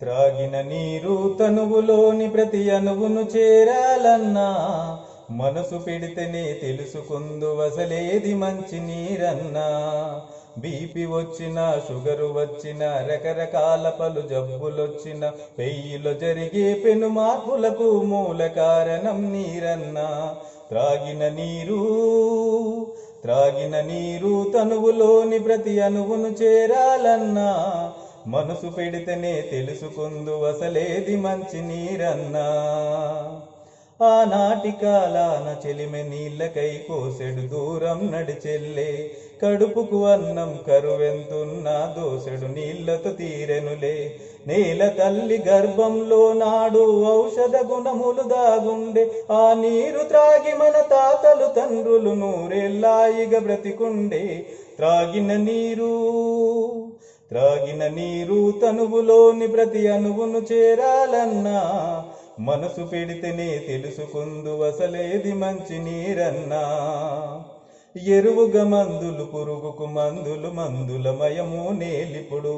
త్రాగిన నీరు తనువులోని ప్రతి అణువును చేరాలన్నా మనసు పెడితేనే తెలుసుకుందు వసలేది మంచి నీరన్నా. బీపీ వచ్చినా షుగరు వచ్చిన రకరకాల పలు జబ్బులొచ్చిన పెయ్యిలో జరిగే పెను మార్పులకు మూల కారణం నీరన్నా. త్రాగిన నీరు తనువులోని ప్రతి అణువును చేరాలన్నా మనసు పెడితేనే తెలుసుకుందు అసలేది మంచి నీరన్నా. ఆనాటి కాలాన చెలిమె నీళ్ళకై కోసెడు దూరం నడిచెల్లే, కడుపుకు అన్నం కరువెంతున్నా దోసెడు నీళ్లతో తీరెనులే. నేల తల్లి గర్భంలో నాడు ఔషధ గుణములు దాగుండే, ఆ నీరు త్రాగి మన తాతలు తండ్రులు నూరేళ్ళాయిగా బ్రతికుండే. త్రాగిన నీరు తనువులోని ప్రతి అణువును చేరాలన్నా మనసు పెడితేనే తెలుసుకుందు అసలేది మంచి నీరన్నా. ఎరువుగా మందులు పురుగుకు మందులమయము నేలిపుడు,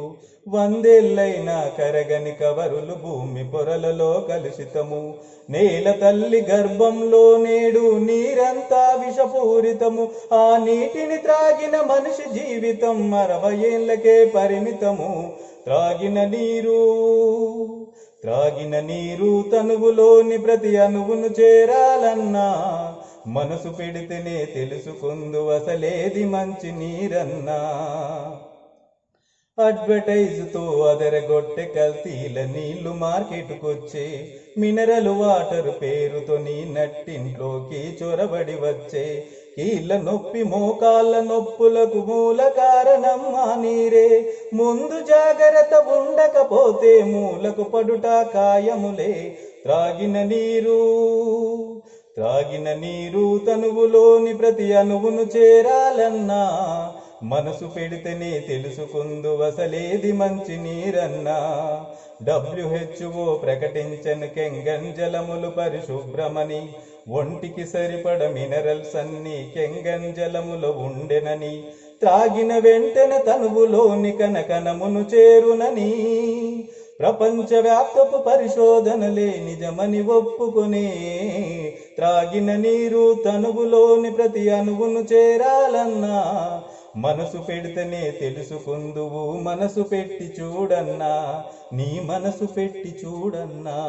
100 ఏళ్ళైనా కరగని కవరులు భూమి పొరలలో కలుషితము. నేల తల్లి గర్భంలో నేడు నీరంతా విషపూరితము, ఆ నీటిని త్రాగిన మనిషి జీవితం 60 ఏళ్ళకే పరిమితము. త్రాగిన నీరు తనువులోని ప్రతి అణువును చేరాలన్నా మనసు పెడితేనే తెలుసుకుందు అసలేది మంచి నీరన్నా. అడ్వర్టైజ్తో అదరగొట్టె కల్తీల నీళ్లు మార్కెటుకొచ్చే, మినరల్ వాటర్ పేరుతో నీ నట్టింట్లోకి చొరబడి వచ్చే. కీళ్ళ నొప్పి మోకాళ్ళ నొప్పులకు మూల కారణం ఆ నీరే, ముందు జాగ్రత్త ఉండకపోతే మూలకు పడుట కాయములే. త్రాగిన నీరు తనువులోని ప్రతి అణువును చేరాలన్నా మనసు పెడితేనే తెలుసుకుందు అసలేది మంచి నీరన్నా. WHO ప్రకటించను కెంగంజలములు పరిశుభ్రమని, ఒంటికి సరిపడ మినరల్స్ అన్ని కెంగంజలములో ఉండెనని, త్రాగిన వెంటనే తనువులోని కనకనమును చేరునని ప్రపంచవ్యాప్తపు పరిశోధనలే నిజమని ఒప్పుకునే. త్రాగిన నీరు తనువులోని ప్రతి అణువును చేరాలన్నా మనసు పెడితేనే తెలుసుకుందువు, మనసు పెట్టి చూడన్నా, నీ మనసు పెట్టి చూడన్నా.